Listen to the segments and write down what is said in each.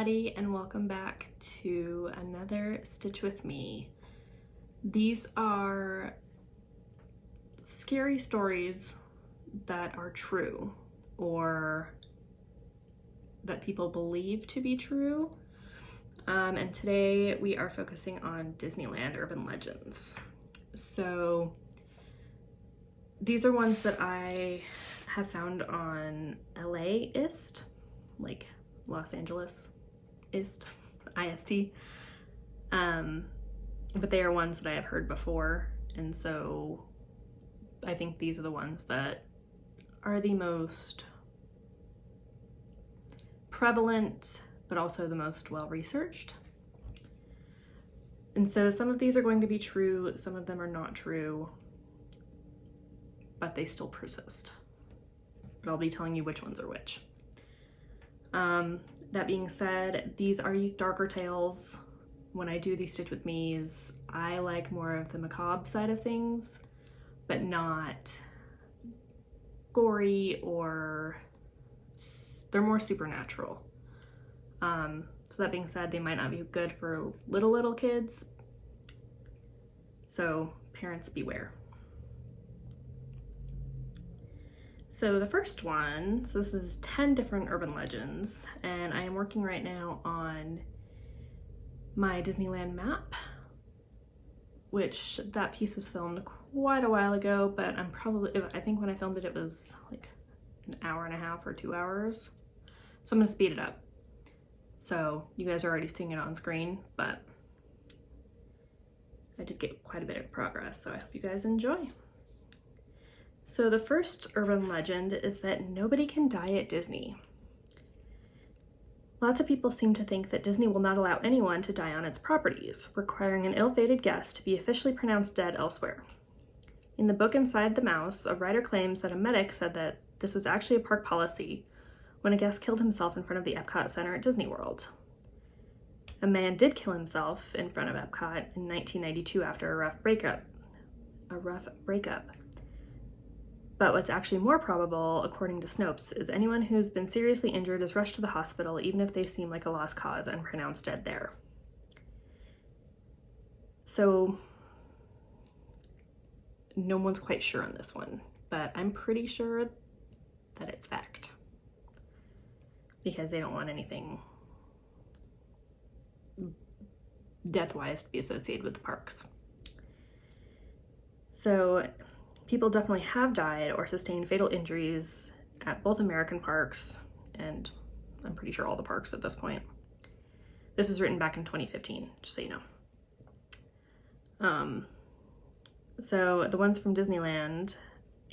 everybody, and welcome back to another Stitch with Me. These are scary stories that are true or that people believe to be true. And today we are focusing on Disneyland urban legends. So these are ones that I have found on LA-ist, like Los Angeles-ist, IST. But they are ones that I have heard before, and so I think these are the ones that are the most prevalent, but also the most well-researched. And so some of these are going to be true, some of them are not true, but they still persist. But I'll be telling you which ones are which. That being said, these are darker tales. When I do these Stitch with Me's, I like more of the macabre side of things, but not gory, or they're more supernatural. So that being said, they might not be good for little kids, so parents beware. So the first one, so this is 10 different urban legends, and I am working right now on my Disneyland map, which that piece was filmed quite a while ago, but I think when I filmed it, it was like an hour and a half or 2 hours. So I'm gonna speed it up. So you guys are already seeing it on screen, but I did get quite a bit of progress, so I hope you guys enjoy. So the first urban legend is that nobody can die at Disney. Lots of people seem to think that Disney will not allow anyone to die on its properties, requiring an ill-fated guest to be officially pronounced dead elsewhere. In the book Inside the Mouse, a writer claims that a medic said that this was actually a park policy when a guest killed himself in front of the Epcot Center at Disney World. A man did kill himself in front of Epcot in 1992 after a rough breakup. But what's actually more probable, according to Snopes, is anyone who's been seriously injured is rushed to the hospital even if they seem like a lost cause and pronounced dead there. So no one's quite sure on this one, but I'm pretty sure that it's fact, because they don't want anything death-wise to be associated with the parks. So people definitely have died or sustained fatal injuries at both American parks, and I'm pretty sure all the parks at this point. This is written back in 2015, just so you know. So the ones from Disneyland,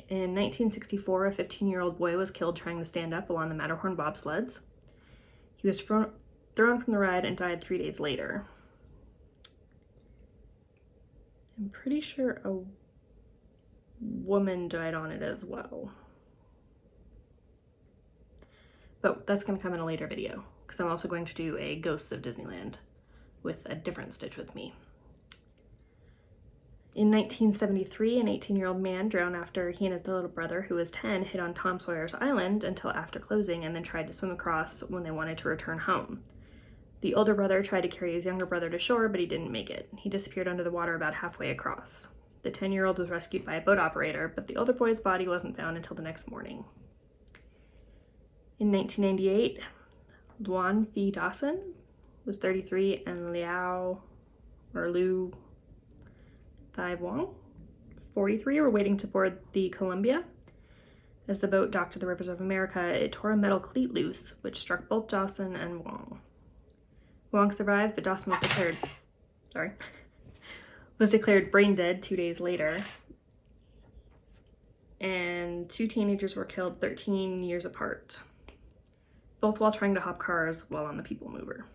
in 1964, a 15-year-old boy was killed trying to stand up while on the Matterhorn bobsleds. He was thrown from the ride and died 3 days later. I'm pretty sure a woman died on it as well. But that's going to come in a later video, because I'm also going to do a Ghosts of Disneyland with a different Stitch with Me. In 1973, an 18-year-old man drowned after he and his little brother, who was 10, hid on Tom Sawyer's Island until after closing, and then tried to swim across when they wanted to return home. The older brother tried to carry his younger brother to shore, but he didn't make it. He disappeared under the water about halfway across. The 10-year-old was rescued by a boat operator, but the older boy's body wasn't found until the next morning. In 1998, Luan Phi Dawson was 33, and Liu Thai Wong, 43, were waiting to board the Columbia. As the boat docked at the rivers of America, it tore a metal cleat loose, which struck both Dawson and Wong. Wong survived, but Dawson was declared brain dead 2 days later. And 2 teenagers were killed 13 years apart, both while trying to hop cars while on the People Mover,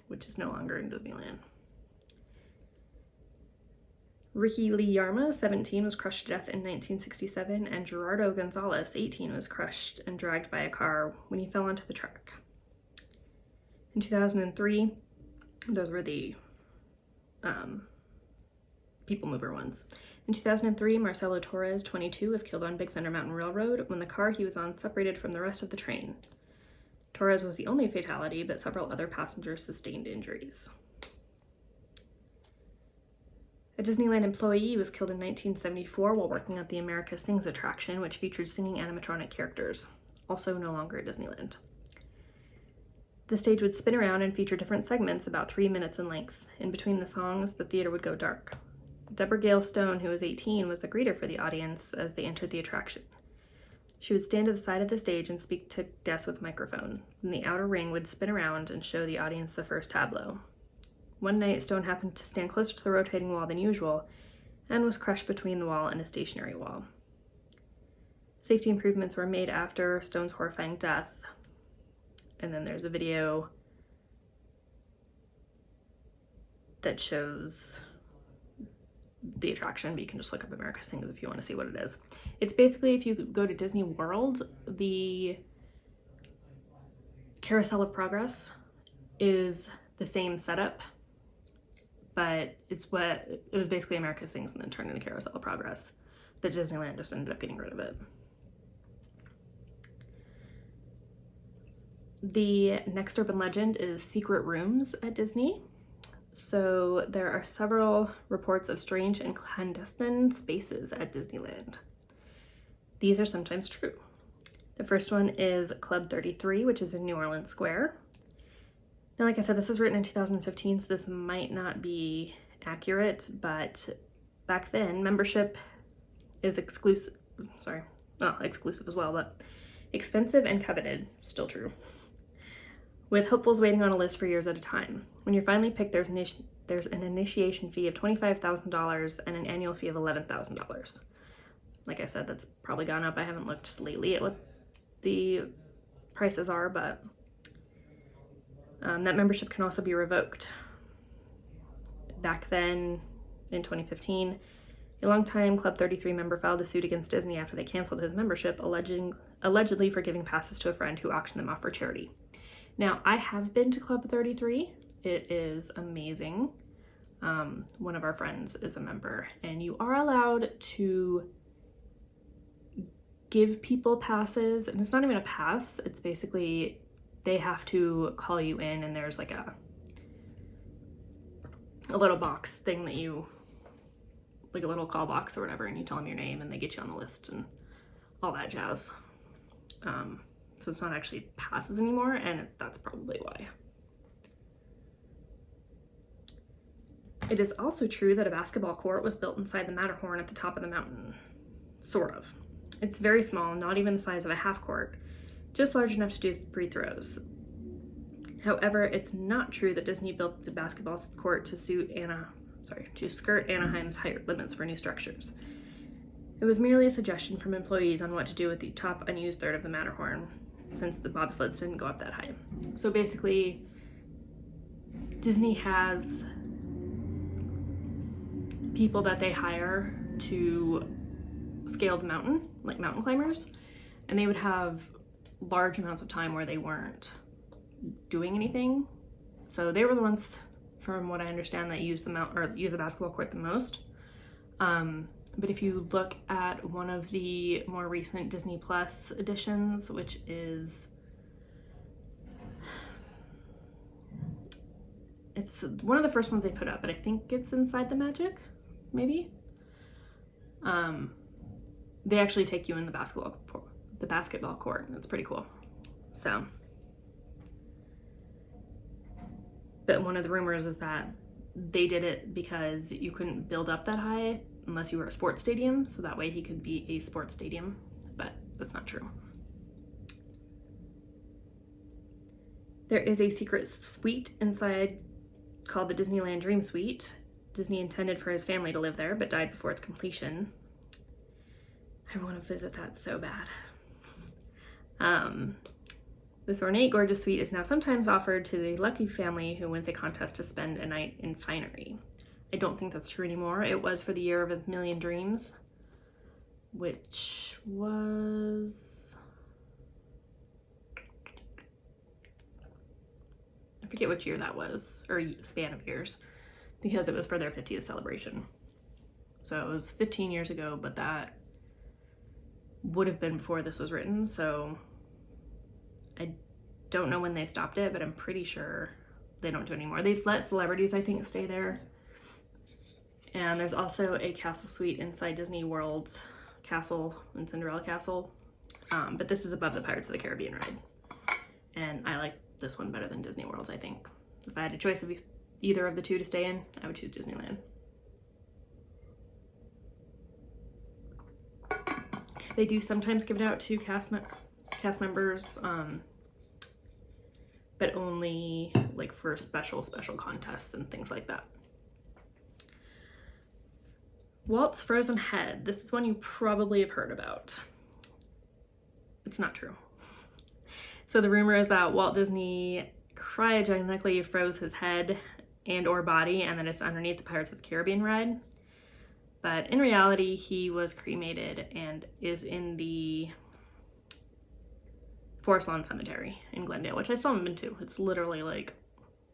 which is no longer in Disneyland. Ricky Lee Yarma, 17, was crushed to death in 1967, and Gerardo Gonzalez, 18, was crushed and dragged by a car when he fell onto the track. In 2003, those were the People Mover ones. In 2003, Marcelo Torres, 22, was killed on Big Thunder Mountain Railroad when the car he was on separated from the rest of the train. Torres was the only fatality, but several other passengers sustained injuries. A Disneyland employee was killed in 1974 while working at the America Sings attraction, which featured singing animatronic characters, also no longer at Disneyland. The stage would spin around and feature different segments about 3 minutes in length. In between the songs, the theater would go dark. Deborah Gale Stone, who was 18, was the greeter for the audience as they entered the attraction. She would stand at the side of the stage and speak to guests with a microphone. Then the outer ring would spin around and show the audience the first tableau. One night, Stone happened to stand closer to the rotating wall than usual and was crushed between the wall and a stationary wall. Safety improvements were made after Stone's horrifying death. And then there's a video that shows the attraction, but you can just look up America Sings if you want to see what it is. It's basically, if you go to Disney World, the Carousel of Progress is the same setup, but it was basically America Sings and then turned into Carousel of Progress. But Disneyland just ended up getting rid of it. The next urban legend is secret rooms at Disney. So there are several reports of strange and clandestine spaces at Disneyland. These are sometimes true. The first one is Club 33, which is in New Orleans Square. Now, like I said, this was written in 2015, so this might not be accurate, but back then, membership is exclusive as well, but expensive and coveted, still true. With hopefuls waiting on a list for years at a time. When you're finally picked, there's an initiation fee of $25,000 and an annual fee of $11,000. Like I said, that's probably gone up. I haven't looked lately at what the prices are, but that membership can also be revoked. Back then, in 2015, a longtime Club 33 member filed a suit against Disney after they canceled his membership, allegedly for giving passes to a friend who auctioned them off for charity. Now, I have been to Club 33. It is amazing. One of our friends is a member, and you are allowed to give people passes, and it's not even a pass. It's basically they have to call you in, and there's like a little box thing that you, like a little call box or whatever, and you tell them your name, and they get you on the list and all that jazz. So it's not actually passes anymore, and that's probably why. It is also true that a basketball court was built inside the Matterhorn at the top of the mountain. Sort of. It's very small, not even the size of a half court, just large enough to do free throws. However, it's not true that Disney built the basketball court to skirt Anaheim's height limits for new structures. It was merely a suggestion from employees on what to do with the top unused third of the Matterhorn, since the bobsleds didn't go up that high. So basically, Disney has people that they hire to scale the mountain, like mountain climbers, and they would have large amounts of time where they weren't doing anything. So they were the ones, from what I understand, that use the basketball court the most. But if you look at one of the more recent Disney Plus editions, which is, it's one of the first ones they put up, but I think it's Inside the Magic, maybe. They actually take you in the basketball court. It's pretty cool. So, but one of the rumors was that they did it because you couldn't build up that high unless you were a sports stadium, so that way he could be a sports stadium, but that's not true. There is a secret suite inside called the Disneyland Dream Suite. Disney intended for his family to live there, but died before its completion. I want to visit that so bad. This ornate, gorgeous suite is now sometimes offered to the lucky family who wins a contest to spend a night in finery. I don't think that's true anymore. It was for the Year of a Million Dreams, which was, I forget which year that was, or span of years, because it was for their 50th celebration. So it was 15 years ago, but that would have been before this was written, so I don't know when they stopped it, but I'm pretty sure they don't do it anymore. They've let celebrities, I think, stay there. And there's also a castle suite inside Disney World's castle in Cinderella Castle. But this is above the Pirates of the Caribbean ride. And I like this one better than Disney World's, I think. If I had a choice of either of the two to stay in, I would choose Disneyland. They do sometimes give it out to cast members, but only like for special contests and things like that. Walt's Frozen Head. This is one you probably have heard about. It's not true. So the rumor is that Walt Disney cryogenically froze his head and or body, and that it's underneath the Pirates of the Caribbean ride. But in reality, he was cremated and is in the Forest Lawn Cemetery in Glendale, which I still haven't been to. It's literally like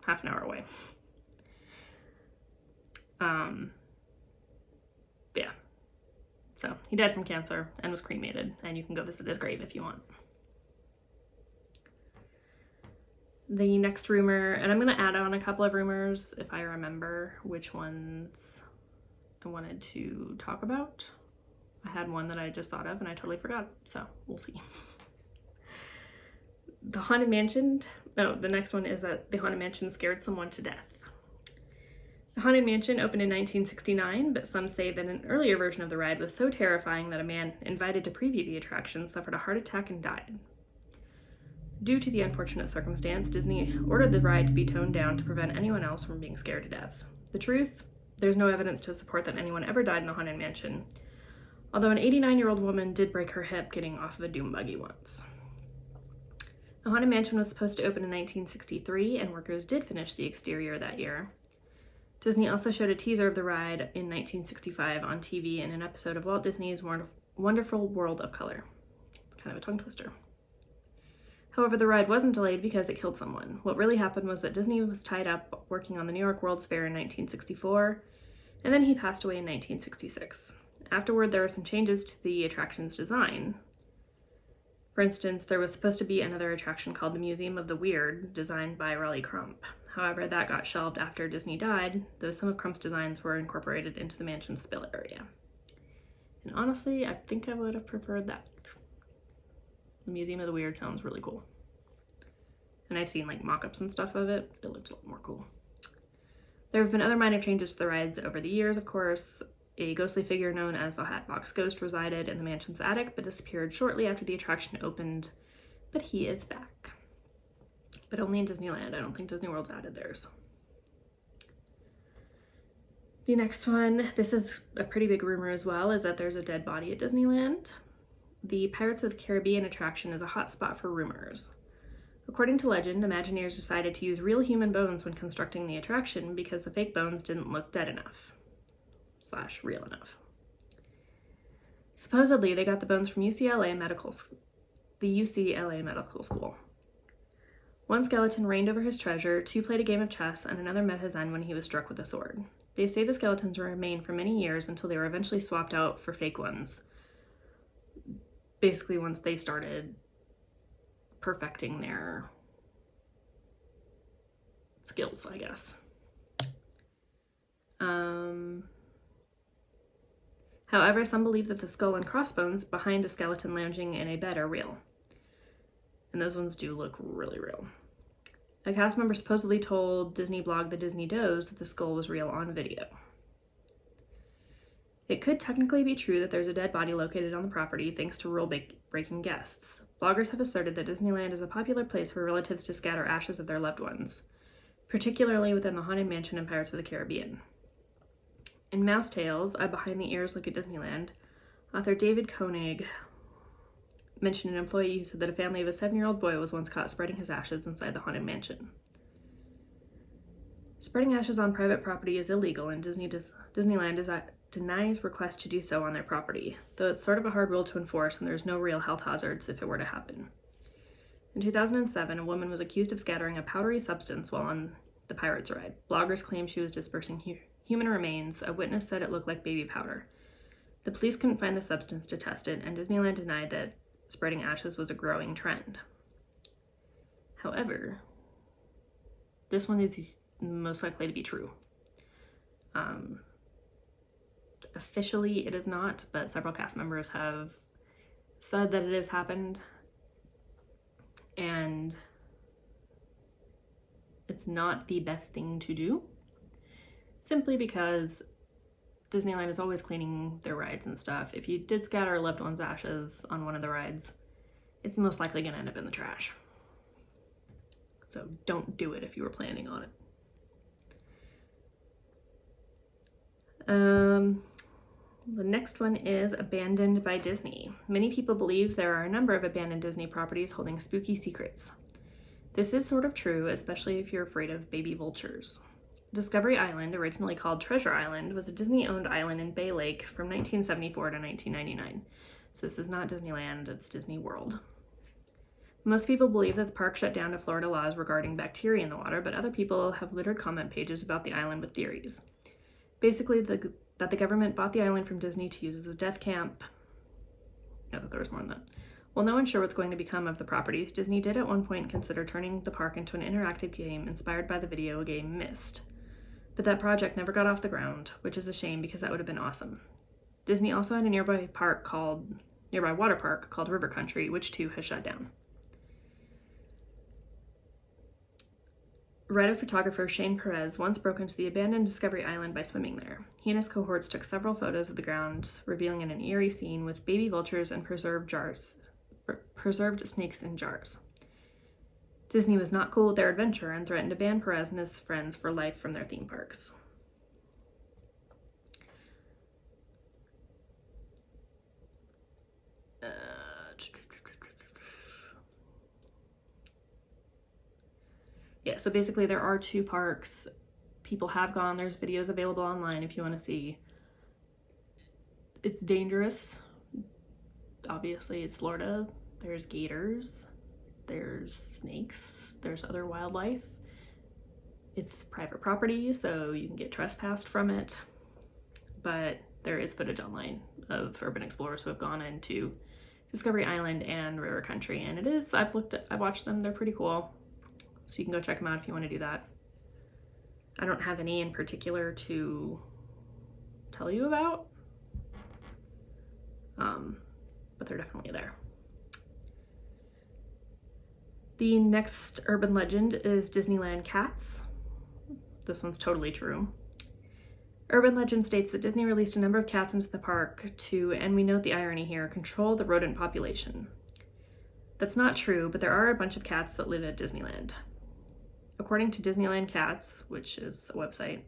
half an hour away. Yeah. So he died from cancer and was cremated, and you can go visit his grave if you want. The next rumor, and I'm going to add on a couple of rumors if I remember which ones I wanted to talk about. I had one that I just thought of and I totally forgot, so we'll see. The Haunted Mansion, the next one is that the Haunted Mansion scared someone to death. The Haunted Mansion opened in 1969, but some say that an earlier version of the ride was so terrifying that a man invited to preview the attraction suffered a heart attack and died. Due to the unfortunate circumstance, Disney ordered the ride to be toned down to prevent anyone else from being scared to death. The truth? There's no evidence to support that anyone ever died in the Haunted Mansion, although an 89-year-old woman did break her hip getting off of a doom buggy once. The Haunted Mansion was supposed to open in 1963, and workers did finish the exterior that year. Disney also showed a teaser of the ride in 1965 on TV in an episode of Walt Disney's Wonderful World of Color. It's kind of a tongue twister. However, the ride wasn't delayed because it killed someone. What really happened was that Disney was tied up working on the New York World's Fair in 1964, and then he passed away in 1966. Afterward, there were some changes to the attraction's design. For instance, there was supposed to be another attraction called the Museum of the Weird, designed by Raleigh Crump. However, that got shelved after Disney died, though some of Crump's designs were incorporated into the mansion's spill area. And honestly, I think I would have preferred that. The Museum of the Weird sounds really cool. And I've seen like mock-ups and stuff of it. It looks a lot more cool. There have been other minor changes to the rides over the years, of course. A ghostly figure known as the Hatbox Ghost resided in the mansion's attic, but disappeared shortly after the attraction opened, but he is back. But only in Disneyland. I don't think Disney World's added theirs. The next one, this is a pretty big rumor as well, is that there's a dead body at Disneyland. The Pirates of the Caribbean attraction is a hot spot for rumors. According to legend, Imagineers decided to use real human bones when constructing the attraction because the fake bones didn't look dead enough. / real enough. Supposedly, they got the bones from the UCLA Medical School. One skeleton reigned over his treasure, 2 played a game of chess, and another met his end when he was struck with a sword. They say the skeletons remained for many years until they were eventually swapped out for fake ones. Basically, once they started perfecting their skills, I guess. However, some believe that the skull and crossbones behind a skeleton lounging in a bed are real. And those ones do look really real. A cast member supposedly told Disney blog The Disney Does that the skull was real on video. It could technically be true that there's a dead body located on the property thanks to rule-breaking guests. Bloggers have asserted that Disneyland is a popular place for relatives to scatter ashes of their loved ones, particularly within the Haunted Mansion and Pirates of the Caribbean. In Mouse Tales, a behind-the-ears look at Disneyland, author David Koenig mentioned an employee who said that a family of a 7-year-old boy was once caught spreading his ashes inside the Haunted Mansion. Spreading ashes on private property is illegal, and Disneyland denies requests to do so on their property, though it's sort of a hard rule to enforce and there's no real health hazards if it were to happen. In 2007, a woman was accused of scattering a powdery substance while on the Pirates ride. Bloggers claimed she was dispersing human remains. A witness said it looked like baby powder. The police couldn't find the substance to test it, and Disneyland denied that spreading ashes was a growing trend. However, this one is most likely to be true. Officially, it is not, but several cast members have said that it has happened, and it's not the best thing to do, simply because Disneyland is always cleaning their rides and stuff. If you did scatter a loved one's ashes on one of the rides, it's most likely going to end up in the trash. So don't do it if you were planning on it. The next one is abandoned by Disney. Many people believe there are a number of abandoned Disney properties holding spooky secrets. This is sort of true, especially if you're afraid of baby vultures. Discovery Island, originally called Treasure Island, was a Disney-owned island in Bay Lake from 1974 to 1999. So this is not Disneyland, it's Disney World. Most people believe that the park shut down to Florida laws regarding bacteria in the water, but other people have littered comment pages about the island with theories. Basically, that the government bought the island from Disney to use as a death camp. No, there was more than that. While no one's sure what's going to become of the properties, Disney did at one point consider turning the park into an interactive game inspired by the video game Myst. But that project never got off the ground, which is a shame because that would have been awesome. Disney also had a nearby water park called River Country, which too has shut down. Writer photographer Shane Perez once broke into the abandoned Discovery Island by swimming there. He and his cohorts took several photos of the ground, revealing an eerie scene with baby vultures and preserved snakes in jars. Disney was not cool with their adventure and threatened to ban Perez and his friends for life from their theme parks. Yeah, so basically there are 2 parks. People have gone. There's videos available online if you want to see. It's dangerous. Obviously, it's Florida. There's gators. There's snakes. There's other wildlife. It's private property, so you can get trespassed from it. But there is footage online of urban explorers who have gone into Discovery Island and River Country, and it is, I've watched them. They're pretty cool. So you can go check them out if you want to do that. I don't have any in particular to tell you about, but they're definitely there. The next urban legend is Disneyland cats. This one's totally true. Urban legend states that Disney released a number of cats into the park to, and we note the irony here, control the rodent population. That's not true, but there are a bunch of cats that live at Disneyland. According to Disneyland Cats, which is a website,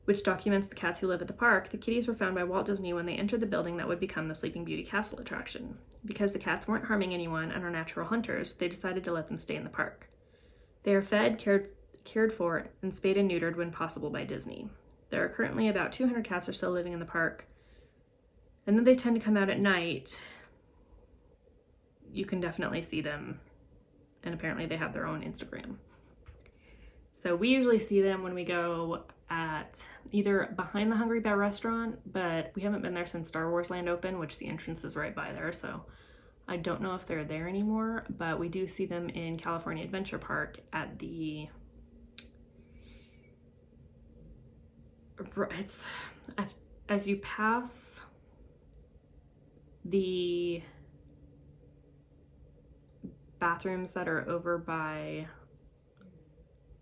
which documents the cats who live at the park, the kitties were found by Walt Disney when they entered the building that would become the Sleeping Beauty Castle attraction. Because the cats weren't harming anyone and are natural hunters, they decided to let them stay in the park. They are fed, cared for, and spayed and neutered when possible by Disney. There are currently about 200 cats are still living in the park, and then they tend to come out at night. You can definitely see them, and apparently they have their own Instagram. So we usually see them when we go at either behind the Hungry Bear restaurant, but we haven't been there since Star Wars Land opened, which the entrance is right by there, so I don't know if they're there anymore, but we do see them in California Adventure Park at the, it's, as you pass the bathrooms that are over by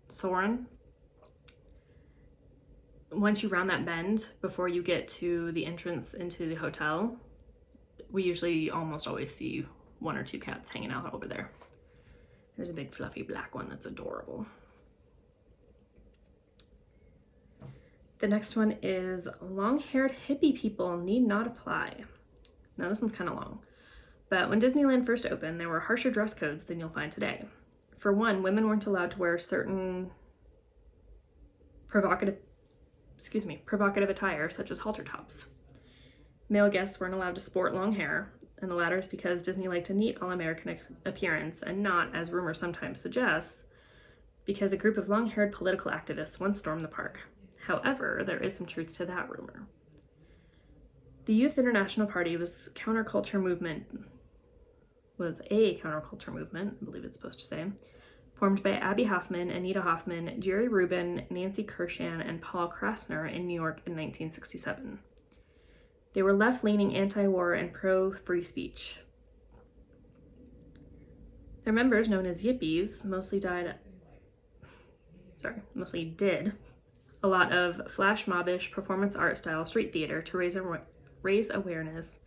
Soarin', once you round that bend before you get to the entrance into the hotel, we usually almost always see 1 or 2 cats hanging out over there. There's a big fluffy black one that's adorable. The next one is long-haired hippie people need not apply. Now this one's kind of long, but when Disneyland first opened, there were harsher dress codes than you'll find today. For one, women weren't allowed to wear certain provocative attire, such as halter tops. Male guests weren't allowed to sport long hair, and the latter is because Disney liked a neat all-American appearance, and not, as rumor sometimes suggests, because a group of long-haired political activists once stormed the park. However, there is some truth to that rumor. The Youth International Party was a counterculture movement, I believe it's supposed to say, formed by Abby Hoffman, Anita Hoffman, Jerry Rubin, Nancy Kirshan, and Paul Krasner in New York in 1967. They were left-leaning anti-war and pro-free speech. Their members, known as Yippies, mostly did a lot of flash mobbish performance art style street theater to raise awareness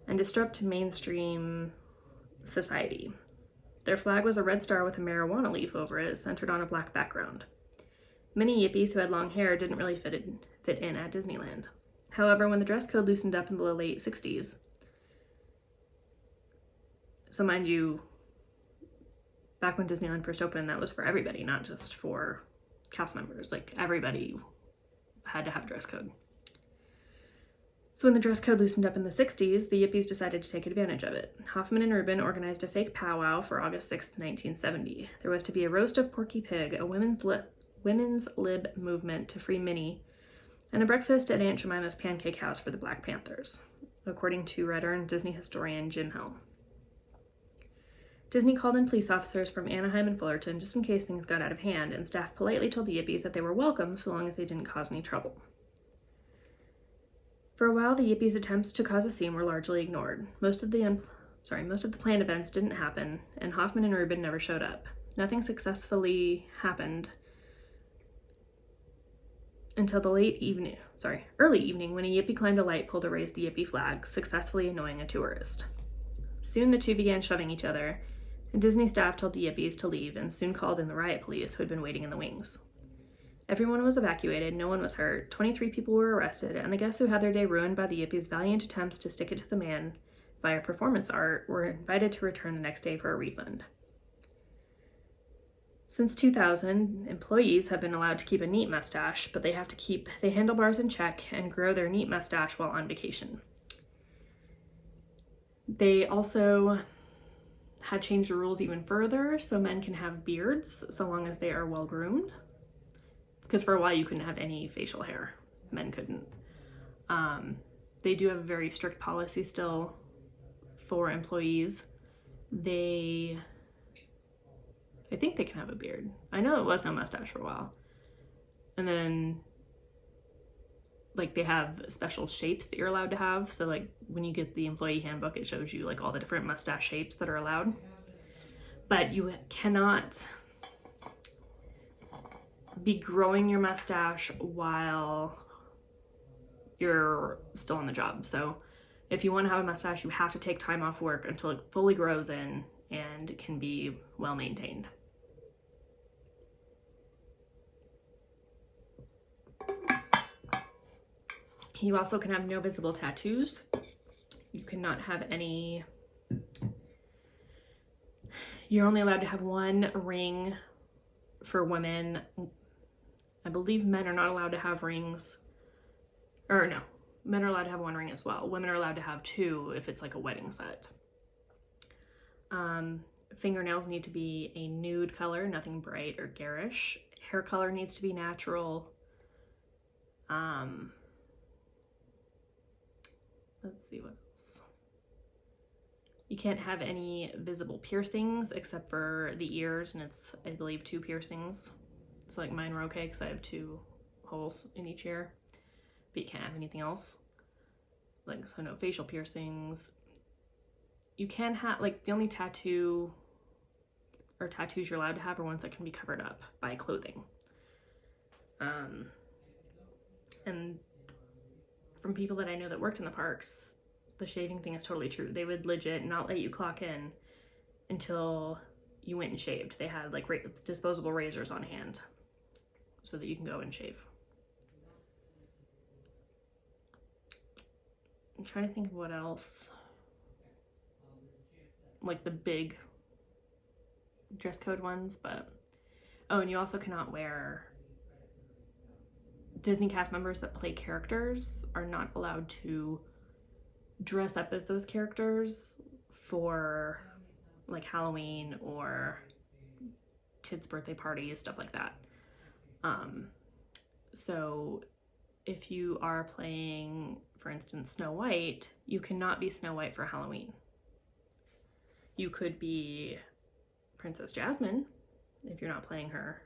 and disrupt mainstream society. Their flag was a red star with a marijuana leaf over it, centered on a black background. Many Yippies who had long hair didn't really fit in at Disneyland. However, when the dress code loosened up in the late 60s, so mind you, back when Disneyland first opened, that was for everybody, not just for cast members. Like, everybody had to have a dress code. So when the dress code loosened up in the 60s, the Yippies decided to take advantage of it. Hoffman and Rubin organized a fake powwow for August 6, 1970. There was to be a roast of Porky Pig, a women's lib movement to free Minnie, and a breakfast at Aunt Jemima's Pancake House for the Black Panthers, according to writer and Disney historian Jim Hill. Disney called in police officers from Anaheim and Fullerton just in case things got out of hand, and staff politely told the Yippies that they were welcome so long as they didn't cause any trouble. For a while, the Yippies' attempts to cause a scene were largely ignored. Most of the planned events didn't happen, and Hoffman and Rubin never showed up. Nothing successfully happened until the early evening when a Yippie climbed a light pole to raise the Yippie flag, successfully annoying a tourist. Soon the two began shoving each other, and Disney staff told the Yippies to leave and soon called in the riot police who had been waiting in the wings. Everyone was evacuated, no one was hurt, 23 people were arrested, and the guests who had their day ruined by the Yippies' valiant attempts to stick it to the man via performance art were invited to return the next day for a refund. Since 2000, employees have been allowed to keep a neat mustache, but they have to keep the handlebars in check and grow their neat mustache while on vacation. They also had changed the rules even further, so men can have beards so long as they are well groomed. Because for a while you couldn't have any facial hair. Men couldn't. They do have a very strict policy still for employees. I think they can have a beard. I know it was no mustache for a while. And then, like, they have special shapes that you're allowed to have. So, like, when you get the employee handbook, it shows you, like, all the different mustache shapes that are allowed. But you cannot be growing your mustache while you're still on the job. So, if you want to have a mustache, you have to take time off work until it fully grows in and can be well maintained. You also can have no visible tattoos. You cannot have any. You're only allowed to have one ring for women. I believe men are not allowed to have rings. Or no, men are allowed to have one ring as well. Women are allowed to have two if it's like a wedding set. Fingernails need to be a nude color, nothing bright or garish. Hair color needs to be natural. Let's see what else. You can't have any visible piercings except for the ears, and it's, I believe, 2 piercings. So like mine were okay because I have 2 holes in each ear, but you can't have anything else. Like, so no facial piercings. You can have, like, the only tattoo or tattoos you're allowed to have are ones that can be covered up by clothing. And from people that I know that worked in the parks, the shaving thing is totally true. They would legit not let you clock in until you went and shaved. They had like disposable razors on hand so that you can go and shave. I'm trying to think of what else. Like the big dress code ones, but oh, and you also cannot wear. Disney cast members that play characters are not allowed to dress up as those characters for like Halloween or kids' birthday parties, stuff like that. So if you are playing, for instance, Snow White, you cannot be Snow White for Halloween. You could be Princess Jasmine if you're not playing her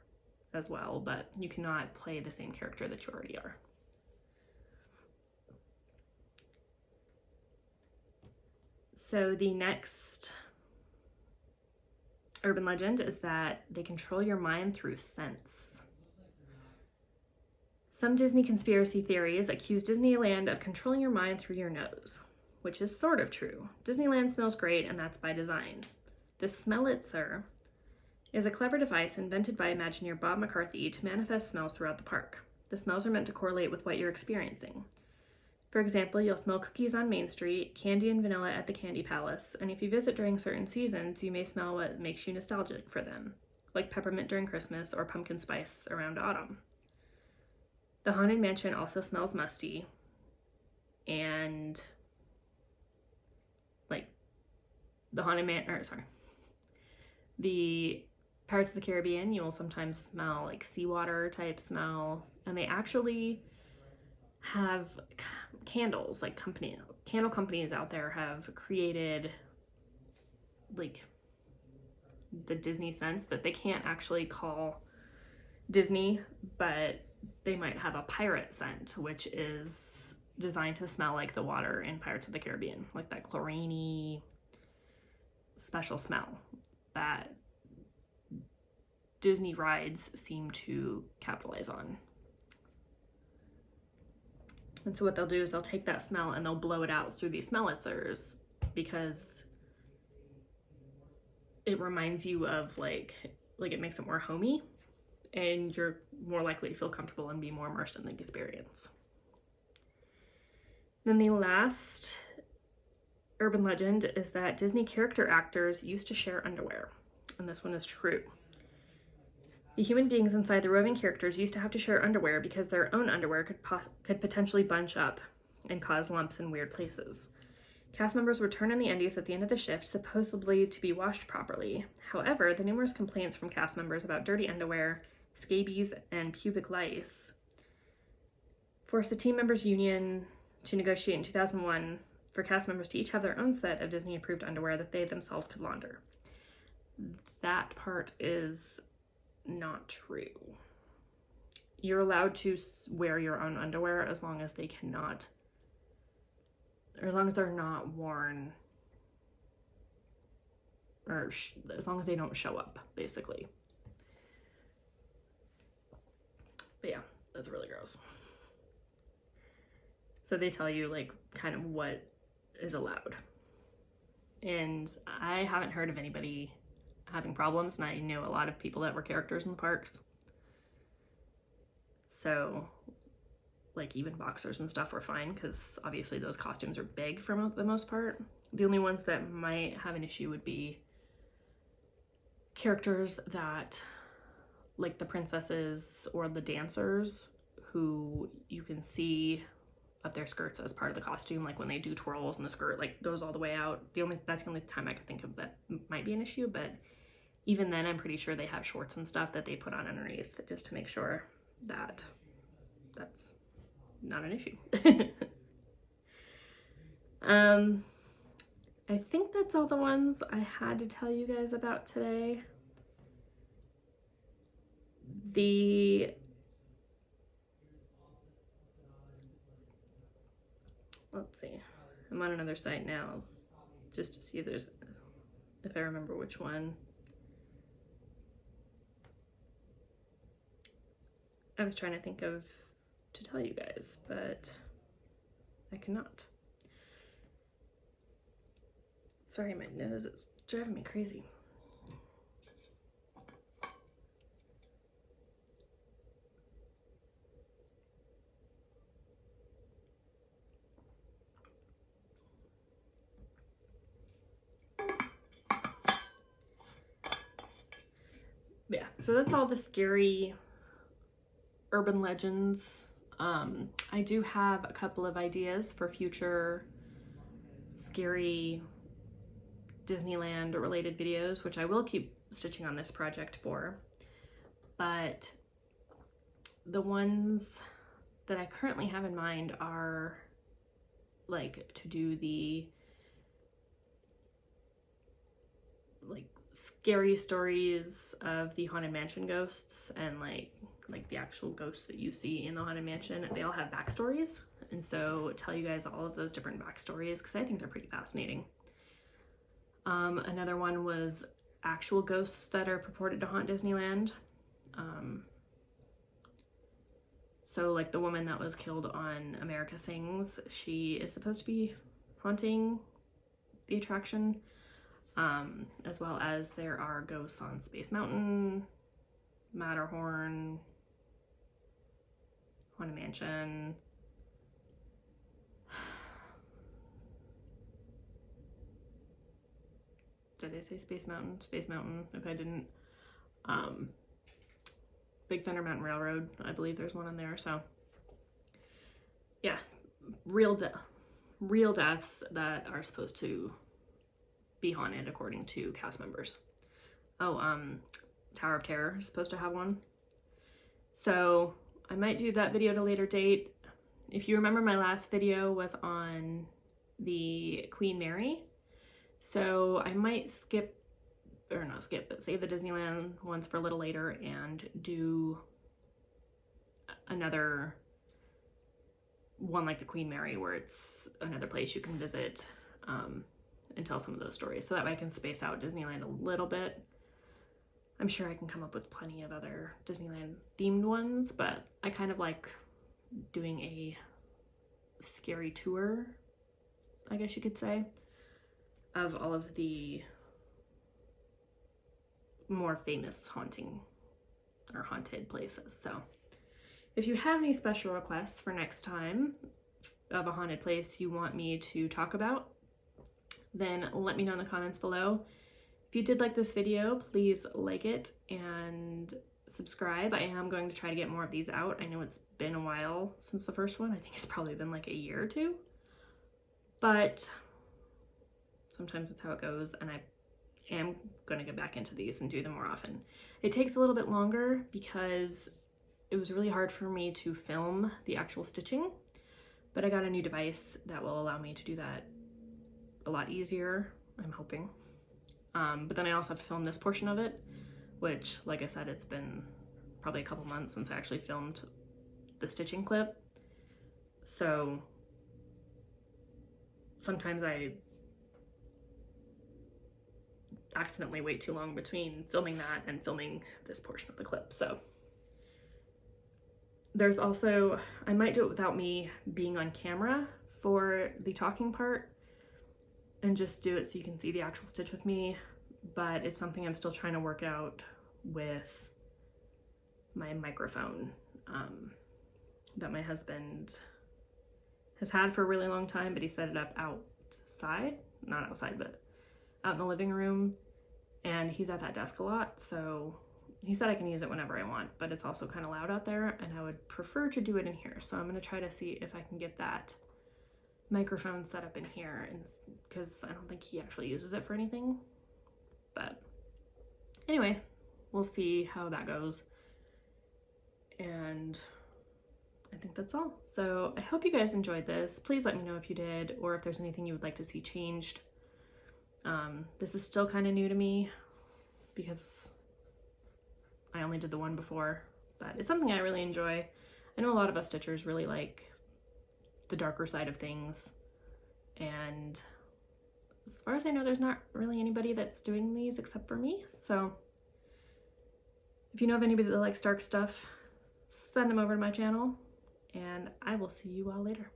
as well, but you cannot play the same character that you already are. So the next urban legend is that they control your mind through scents. Some Disney conspiracy theories accuse Disneyland of controlling your mind through your nose, which is sort of true. Disneyland smells great, and that's by design. The Smellitzer is a clever device invented by Imagineer Bob McCarthy to manifest smells throughout the park. The smells are meant to correlate with what you're experiencing. For example, you'll smell cookies on Main Street, candy and vanilla at the Candy Palace, and if you visit during certain seasons, you may smell what makes you nostalgic for them, like peppermint during Christmas or pumpkin spice around autumn. The Haunted Mansion also smells musty, and like the Pirates of the Caribbean, you will sometimes smell like seawater type smell, and they actually have candles, like candle companies out there have created like the Disney scents that they can't actually call Disney, but they might have a pirate scent, which is designed to smell like the water in Pirates of the Caribbean, like that chlorine-y special smell that Disney rides seem to capitalize on. And so what they'll do is they'll take that smell and they'll blow it out through these Smellitzers, because it reminds you of like it makes it more homey, and you're more likely to feel comfortable and be more immersed in the experience. Then the last urban legend is that Disney character actors used to share underwear, and this one is true. The human beings inside the roving characters used to have to share underwear because their own underwear could potentially bunch up and cause lumps in weird places. Cast members would turn in the undies at the end of the shift, supposedly to be washed properly. However, the numerous complaints from cast members about dirty underwear, scabies, and pubic lice forced the team members union to negotiate in 2001 for cast members to each have their own set of Disney-approved underwear that they themselves could launder. That part is not true. You're allowed to wear your own underwear as long as they cannot, or as long as they're not worn, or as long as they don't show up, basically. But yeah, that's really gross. So they tell you like kind of what is allowed. And I haven't heard of anybody having problems, and I know a lot of people that were characters in the parks. So like even boxers and stuff were fine, because obviously those costumes are big for the most part. The only ones that might have an issue would be characters that, like the princesses or the dancers, who you can see up their skirts as part of the costume, like when they do twirls and the skirt like goes all the way out. That's the only time I could think of that might be an issue, but even then I'm pretty sure they have shorts and stuff that they put on underneath just to make sure that that's not an issue. I think that's all the ones I had to tell you guys about today. Let's see, I'm on another site now just to see if I remember which one. I was trying to think of to tell you guys, but I cannot. Sorry, my nose is driving me crazy. Yeah, so that's all the scary urban legends. I do have a couple of ideas for future scary Disneyland related videos, which I will keep stitching on this project for, but the ones that I currently have in mind are to do the scary stories of the Haunted Mansion ghosts and like the actual ghosts that you see in the Haunted Mansion, they all have backstories. And so tell you guys all of those different backstories because I think they're pretty fascinating. Another one was actual ghosts that are purported to haunt Disneyland. So like the woman that was killed on America Sings, she is supposed to be haunting the attraction, as well as there are ghosts on Space Mountain, Matterhorn, Haunted Mansion. Did I say Space Mountain? Space Mountain, if I didn't. Big Thunder Mountain Railroad, I believe there's one on there. So yes, real deaths that are supposed to be haunted according to cast members. Oh, Tower of Terror is supposed to have one. So I might do that video at a later date. If you remember, my last video was on the Queen Mary. So I might save the Disneyland ones for a little later and do another one like the Queen Mary where it's another place you can visit and tell some of those stories. So that way I can space out Disneyland a little bit. I'm sure I can come up with plenty of other Disneyland themed ones, but I kind of like doing a scary tour, I guess you could say, of all of the more famous haunted places. So if you have any special requests for next time of a haunted place you want me to talk about, then let me know in the comments below. If you did like this video, please like it and subscribe. I am going to try to get more of these out. I know it's been a while since the first one. I think it's probably been like a year or two, but sometimes it's how it goes, and I am going to get back into these and do them more often. It takes a little bit longer because it was really hard for me to film the actual stitching, but I got a new device that will allow me to do that a lot easier, I'm hoping. But then I also have to film this portion of it, which, like I said, it's been probably a couple months since I actually filmed the stitching clip. So sometimes I accidentally wait too long between filming that and filming this portion of the clip. So there's also, I might do it without me being on camera for the talking part and just do it so you can see the actual stitch with me, but it's something I'm still trying to work out with my microphone that my husband has had for a really long time, but he set it up outside, not outside, but out in the living room, and he's at that desk a lot, so he said I can use it whenever I want, but it's also kind of loud out there, and I would prefer to do it in here. So I'm going to try to see if I can get that microphone set up in here, and because I don't think he actually uses it for anything. But anyway, we'll see how that goes, and I think that's all. So I hope you guys enjoyed this. Please let me know if you did, or if there's anything you would like to see changed. This is still kind of new to me because I only did the one before, but it's something I really enjoy. I know a lot of us stitchers really like the darker side of things, and as far as I know, there's not really anybody that's doing these except for me. So if you know of anybody that likes dark stuff, send them over to my channel, and I will see you all later.